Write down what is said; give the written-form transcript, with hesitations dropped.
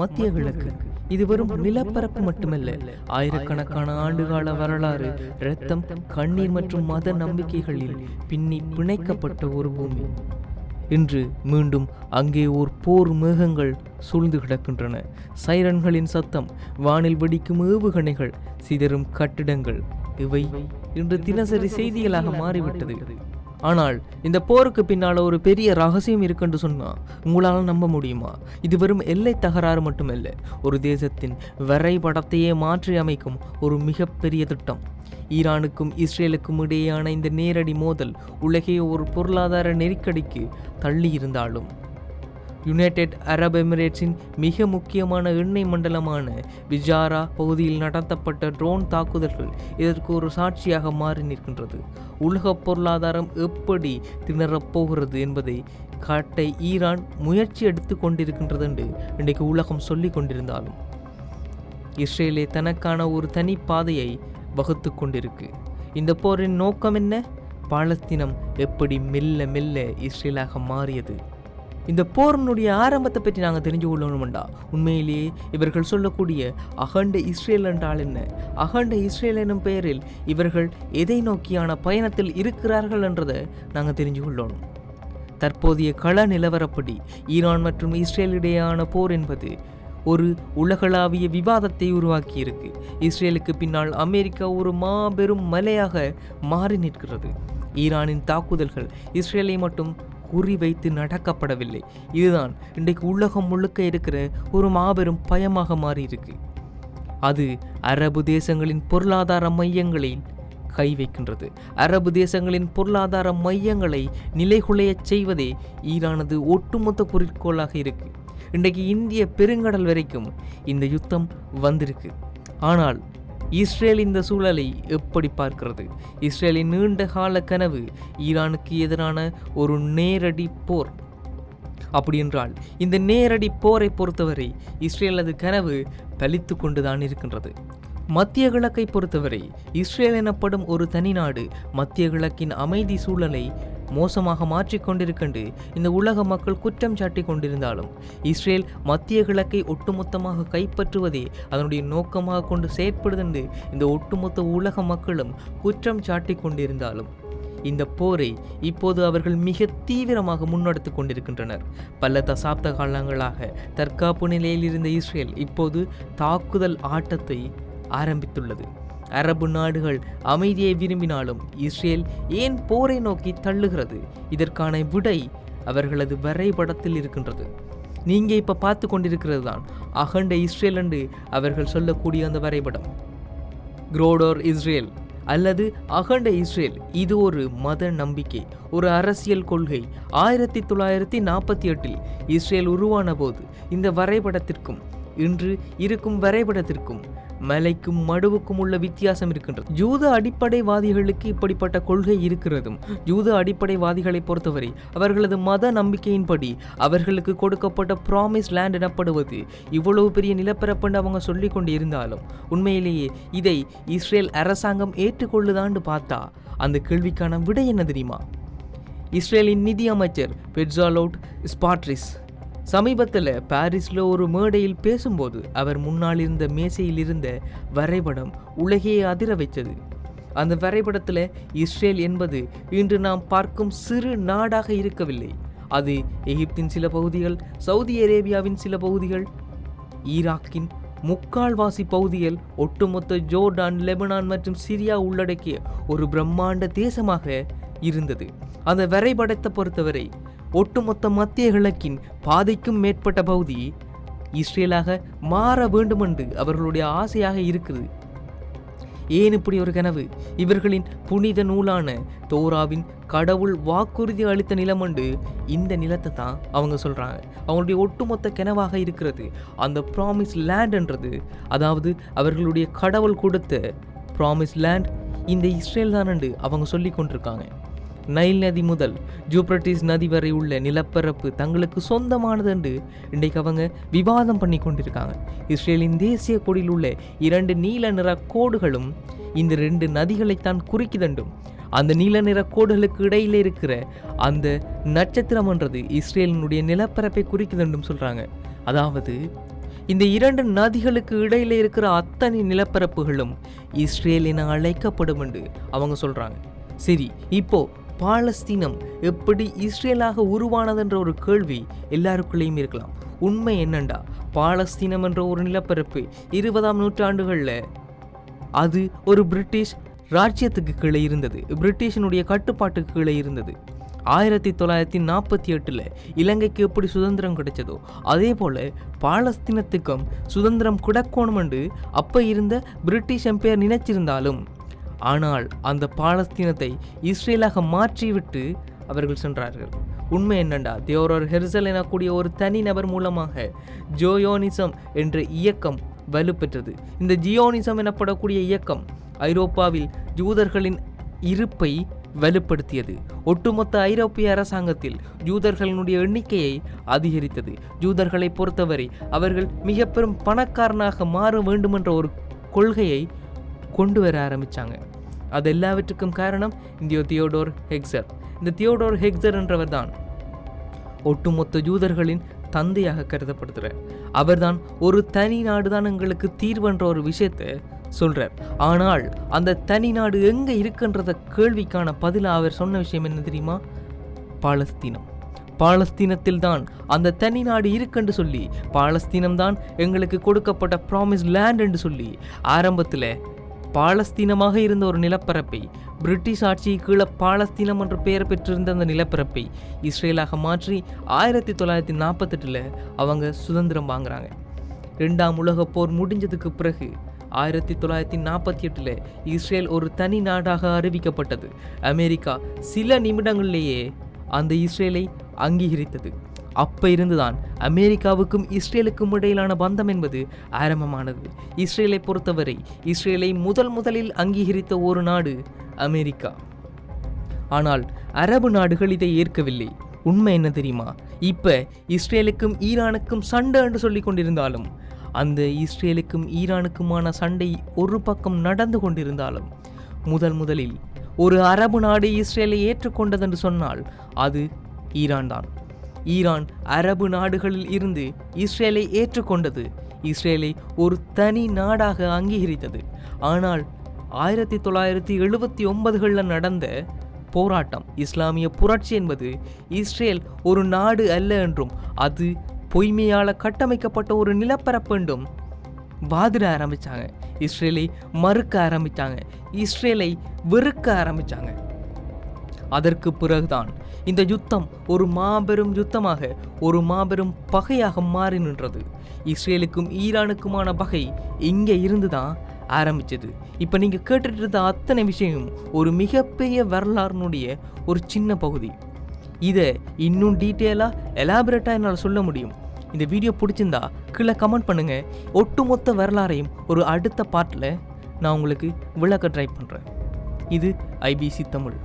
மத்திய கிழக்கு இது வெறும் நிலப்பரப்பு மட்டுமல்ல, ஆயிரக்கணக்கான ஆண்டுகால வரலாறு, இரத்தம், கண்ணீர் மற்றும் மத நம்பிக்கைகளில் பின்னி பிணைக்கப்பட்ட ஒரு பூமி. இன்று மீண்டும் அங்கே ஓர் போர் மேகங்கள் சூழ்ந்து கிடக்கின்றன. சைரன்களின் சத்தம், வானில் வெடிக்கும் ஏவுகணைகள், சிதறும் கட்டிடங்கள், இவை இன்று தினசரி செய்திகளாக மாறிவிட்டது. ஆனால் இந்த போருக்கு பின்னால் ஒரு பெரிய ரகசியம் இருக்குன்னு சொன்னால் உங்களால் நம்ப முடியுமா? இது வெறும் எல்லை தகராறு மட்டுமல்ல, ஒரு தேசத்தின் வரைபடத்தையே மாற்றி அமைக்கும் ஒரு மிகப்பெரிய திட்டம். ஈரானுக்கும் இஸ்ரேலுக்கும் இடையேயான இந்த நேரடி மோதல் உலகே ஒரு பொருளாதார நெருக்கடிக்கு தள்ளி இருந்தாலும், யுனைடெட் அரப் எமிரேட்ஸின் மிக முக்கியமான எண்ணெய் மண்டலமான விஜாரா பகுதியில் நடத்தப்பட்ட ட்ரோன் தாக்குதல்கள் இதற்கு ஒரு சாட்சியாக மாறி நிற்கின்றது. உலக பொருளாதாரம் எப்படி திணறப்போகிறது என்பதை காட்ட ஈரான் முயற்சி எடுத்து கொண்டிருக்கின்றது என்று இன்றைக்கு உலகம் சொல்லி கொண்டிருந்தாலும், இஸ்ரேலே தனக்கான ஒரு தனி பாதையை வகுத்து கொண்டிருக்கு. இந்த போரின் நோக்கம் என்ன? பாலஸ்தீனம் எப்படி மெல்ல மெல்ல இஸ்ரேலாக மாறியது? இந்த போரினுடைய ஆரம்பத்தை பற்றி நாங்கள் தெரிஞ்சு கொள்ளணும்டா, உண்மையிலேயே இவர்கள் சொல்லக்கூடிய அகண்ட இஸ்ரேல் என்றால் என்ன? அகண்ட இஸ்ரேல் எனும் பெயரில் இவர்கள் எதை நோக்கியான பயணத்தில் இருக்கிறார்கள் என்றதை நாங்கள் தெரிஞ்சு கொள்ளணும். தற்போதைய கள நிலவரப்படி ஈரான் மற்றும் இஸ்ரேல் இடையேயான போர் என்பது ஒரு உலகளாவிய விவாதத்தை உருவாக்கியிருக்கு. இஸ்ரேலுக்கு பின்னால் அமெரிக்கா ஒரு மாபெரும் மலையாக மாறி நிற்கிறது. ஈரானின் தாக்குதல்கள் இஸ்ரேலை மட்டும் குறிவைத்து நடக்கப்படவில்லை. இதுதான் இன்றைக்கு உலகம் முழுக்க இருக்கிற ஒரு மாபெரும் பயமாக மாறியிருக்கு. அது அரபு தேசங்களின் பொருளாதார மையங்களில் கை வைக்கின்றது. அரபு தேசங்களின் பொருளாதார மையங்களை நிலைகுலைய செய்வதே ஈரானது ஒட்டுமொத்த குறிக்கோளாக இருக்கு. இன்றைக்கு இந்திய பெருங்கடல் வரைக்கும் இந்த யுத்தம் வந்திருக்கு. ஆனால் இஸ்ரேல் இந்த சூழலை எப்படி பார்க்கிறது? இஸ்ரேலின் நீண்ட கால கனவு ஈரானுக்கு எதிரான ஒரு நேரடி போர். அப்படி என்றால் இந்த நேரடி போரை பொறுத்தவரை இஸ்ரேலது கனவு பலித்து கொண்டுதான் இருக்கின்றது. மத்திய கிழக்கை பொறுத்தவரை இஸ்ரேல் எனப்படும் ஒரு தனி நாடு மத்திய கிழக்கின் அமைதி சூழலை மோசமாக மாற்றிக்கொண்டிருக்கின்ற இந்த உலக மக்கள் குற்றம் சாட்டி கொண்டிருந்தாலும், இஸ்ரேல் மத்திய கிழக்கை ஒட்டுமொத்தமாக கைப்பற்றுவதே அதனுடைய நோக்கமாக கொண்டு செயற்படுதென்று இந்த ஒட்டுமொத்த உலக மக்களும் குற்றம் சாட்டி கொண்டிருந்தாலும், இந்த போரை இப்போது அவர்கள் மிக தீவிரமாக முன்னெடுத்து கொண்டிருக்கின்றனர். பல தசாப்த காலங்களாக தற்காப்பு நிலையில் இருந்த இஸ்ரேல் இப்போது தாக்குதல் ஆட்டத்தை ஆரம்பித்துள்ளது. அரபு நாடுகள் அமைதியை விரும்பினாலும் இஸ்ரேல் ஏன் போரை நோக்கி தள்ளுகிறது? இதற்கான விடை அவர்களது வரைபடத்தில் இருக்கின்றது. நீங்கள் இப்போ பார்த்து கொண்டிருக்கிறது தான் அகண்ட இஸ்ரேல் என்று அவர்கள் சொல்லக்கூடிய அந்த வரைபடம். குரோடோர் இஸ்ரேல் அல்லது அகண்ட இஸ்ரேல் இது ஒரு மத நம்பிக்கை, ஒரு அரசியல் கொள்கை. 1948 இஸ்ரேல் உருவான போது இந்த வரைபடத்திற்கும் இன்று இருக்கும் வரைபடத்திற்கும் மலைக்கும் மடுவுக்கும் உள்ள வித்தியாசம் இருக்கின்றது. யூத அடிப்படைவாதிகளுக்கு இப்படிப்பட்ட கொள்கை இருக்கிறதும், யூத அடிப்படைவாதிகளை பொறுத்தவரை அவர்களது மத நம்பிக்கையின்படி அவர்களுக்கு கொடுக்கப்பட்ட ப்ராமிஸ் லேண்ட் எனப்படுவது இவ்வளவு பெரிய நிலப்பரப்பு அவங்க சொல்லிக் கொண்டு இருந்தாலும், உண்மையிலேயே இதை இஸ்ரேல் அரசாங்கம் ஏற்றுக்கொள்ளுதான்னு பார்த்தா அந்த கேள்விக்கான விடை என்ன தெரியுமா? இஸ்ரேலின் நிதி அமைச்சர் பெட்சாலோட் ஸ்பாட்ரிஸ் சமீபத்தில் பாரிஸில் ஒரு மேடையில் பேசும்போது அவர் முன்னால் இருந்த மேசையில் இருந்த வரைபடம் உலகையே அதிர வைத்தது. அந்த வரைபடத்தில் இஸ்ரேல் என்பது இன்று நாம் பார்க்கும் சிறு நாடாக இருக்கவில்லை. அது எகிப்தின் சில பகுதிகள், சவுதி அரேபியாவின் சில பகுதிகள், ஈராக்கின் முக்கால்வாசி பகுதிகள், ஒட்டுமொத்த ஜோர்டான், லெபனான் மற்றும் சிரியா உள்ளடக்கிய ஒரு பிரம்மாண்ட தேசமாக இருந்தது. அந்த வரைபடத்தை பொறுத்தவரை ஒட்டுமொத்த மத்திய கிழக்கின் பாதைக்கும் மேற்பட்ட பகுதி இஸ்ரேலாக மாற வேண்டுமென்று அவர்களுடைய ஆசையாக இருக்குது. ஏன் இப்படி ஒரு கனவு? இவர்களின் புனித நூலான தோராவின் கடவுள் வாக்குறுதி அளித்த நிலம் என்று இந்த நிலத்தை தான் அவங்க சொல்கிறாங்க. அவங்களுடைய ஒட்டுமொத்த கனவாக இருக்கிறது அந்த ப்ராமிஸ் லேண்ட் என்றது. அதாவது அவர்களுடைய கடவுள் கொடுத்த ப்ராமிஸ் லேண்ட் இந்த இஸ்ரேல் தான் என்று அவங்க சொல்லி கொண்டிருக்காங்க. நைல் நதி முதல் ஜூப்ரட்டிஸ் நதி வரை உள்ள நிலப்பரப்பு தங்களுக்கு சொந்தமானது என்று இன்றைக்கு அவங்க விவாதம் பண்ணி கொண்டிருக்காங்க. இஸ்ரேலின் தேசிய கொடியில் உள்ள 2 நீல நிற கோடுகளும் இந்த 2 நதிகளைத்தான் குறிக்குதண்டும். அந்த நீல நிற கோடுகளுக்கு இடையில இருக்கிற அந்த நட்சத்திரம் என்றது இஸ்ரேலினுடைய நிலப்பரப்பை குறிக்குதண்டும் சொல்றாங்க. அதாவது இந்த 2 நதிகளுக்கு இடையில இருக்கிற அத்தனை நிலப்பரப்புகளும் இஸ்ரேல் என அழைக்கப்படும் என்று அவங்க சொல்றாங்க. சரி, இப்போ பாலஸ்தீனம் எப்படி இஸ்ரேலாக உருவானதுன்ற ஒரு கேள்வி எல்லாருக்குள்ளேயும் இருக்கலாம். உண்மை என்னண்டா, பாலஸ்தீனம் என்ற ஒரு நிலப்பரப்பு 20ஆம் நூற்றாண்டுகளில் அது ஒரு பிரிட்டிஷ் ராஜ்யத்துக்கு கீழே இருந்தது, பிரிட்டிஷனுடைய கட்டுப்பாட்டுக்கு கீழே இருந்தது. 1948 இலங்கைக்கு எப்படி சுதந்திரம் கிடைச்சதோ அதே போல பாலஸ்தீனத்துக்கும் சுதந்திரம் கிடைக்கணும் என்று அப்ப இருந்த பிரிட்டிஷ் எம்பையர் நினைச்சிருந்தாலும், ஆனால் அந்த பாலஸ்தீனத்தை இஸ்ரேலாக மாற்றிவிட்டு அவர்கள் சென்றார்கள். உண்மை என்னண்டா, தியோடர் ஹெர்சல் எனக்கூடிய ஒரு தனி நபர் மூலமாக ஜியோனிசம் என்ற இயக்கம் வலுப்பெற்றது. இந்த ஜியோனிசம் எனப்படக்கூடிய இயக்கம் ஐரோப்பாவில் யூதர்களின் இருப்பை வலுப்படுத்தியது. ஒட்டுமொத்த ஐரோப்பிய அரசாங்கத்தில் யூதர்களினுடைய எண்ணிக்கையை அதிகரித்தது. யூதர்களை பொறுத்தவரை அவர்கள் மிக பெரும் பணக்காரனாக மாற வேண்டுமென்ற ஒரு கொள்கையை கொண்டு வர ஆரம்பித்தாங்க. அது எல்லாவற்றுக்கும் காரணம் இந்த தியோடோர் ஹெர்சல். இந்த தியோடோர் ஹெர்சல் என்றவர் தான் ஒட்டுமொத்த யூதர்களின் தந்தையாக கருதப்படுகிறார். அவர்தான் ஒரு தனி நாடு தான் எங்களுக்கு தீர்வுன்ற ஒரு விஷயத்தை சொல்றார். ஆனால் அந்த தனி நாடு எங்க இருக்குன்றத கேள்விக்கான பதில அவர் சொன்ன விஷயம் என்ன தெரியுமா? பாலஸ்தீனம். பாலஸ்தீனத்தில் தான் அந்த தனி நாடு இருக்குன்னு சொல்லி, பாலஸ்தீனம் தான் எங்களுக்கு கொடுக்கப்பட்ட ப்ராமிஸ் லேண்ட் என்று சொல்லி ஆரம்பத்தில் பாலஸ்தீனமாக இருந்த ஒரு நிலப்பரப்பை, பிரிட்டிஷ் ஆட்சி கீழே பாலஸ்தீனம் என்ற பெயர் பெற்றிருந்த அந்த நிலப்பரப்பை இஸ்ரேலாக மாற்றி 1948 அவங்க சுதந்திரம் வாங்குறாங்க. 2ஆம் உலகப் போர் முடிஞ்சதுக்கு பிறகு 1948 இஸ்ரேல் ஒரு தனி நாடாக அறிவிக்கப்பட்டது. அமெரிக்கா சில நிமிடங்களிலேயே அந்த இஸ்ரேலை அங்கீகரித்தது. அப்ப இருந்துதான் அமெரிக்காவுக்கும் இஸ்ரேலுக்கும் இடையிலான பந்தம் என்பது ஆரம்பமானது. இஸ்ரேலை பொறுத்தவரை இஸ்ரேலை முதலில் அங்கீகரித்த ஒரு நாடு அமெரிக்கா. ஆனால் அரபு நாடுகள் இதை ஏற்கவில்லை. உண்மை என்ன தெரியுமா? இப்ப இஸ்ரேலுக்கும் ஈரானுக்கும் சண்டை என்று சொல்லிக் கொண்டிருந்தாலும், அந்த இஸ்ரேலுக்கும் ஈரானுக்குமான சண்டை ஒரு பக்கம் நடந்து கொண்டிருந்தாலும், முதலில் ஒரு அரபு நாடு இஸ்ரேலை ஏற்றுக்கொண்டது என்று சொன்னால் அது ஈரான் தான். ஈரான் அரபு நாடுகளில் இருந்து இஸ்ரேலை ஏற்றுக்கொண்டது, இஸ்ரேலை ஒரு தனி நாடாக அங்கீகரித்தது. ஆனால் 1979 நடந்த போராட்டம், இஸ்லாமிய புரட்சி என்பது இஸ்ரேல் ஒரு நாடு அல்ல என்றும் அது பொய்மையால் கட்டமைக்கப்பட்ட ஒரு நிலப்பரப்பு என்றும் வாதிட ஆரம்பித்தாங்க. இஸ்ரேலை மறுக்க ஆரம்பித்தாங்க, இஸ்ரேலை வெறுக்க ஆரம்பித்தாங்க. அதற்கு பிறகுதான் இந்த யுத்தம் ஒரு மாபெரும் யுத்தமாக, ஒரு மாபெரும் பகையாக மாறி நின்றது. இஸ்ரேலுக்கும் ஈரானுக்குமான பகை இங்கே இருந்துதான் ஆரம்பிச்சது. இப்போ நீங்கள் கேட்டுட்டு இருந்த அத்தனை விஷயம் ஒரு மிகப்பெரிய வரலாறுனுடைய ஒரு சின்ன பகுதி. இதை இன்னும் டீட்டெயிலாக எலாபரேட்டாக என்னால் சொல்ல முடியும். இந்த வீடியோ பிடிச்சிருந்தா கீழே கமெண்ட் பண்ணுங்கள். ஒட்டுமொத்த வரலாறையும் ஒரு அடுத்த பார்ட்டில் நான் உங்களுக்கு விளக்க ட்ரை பண்ணுறேன். இது IBC தமிழ்.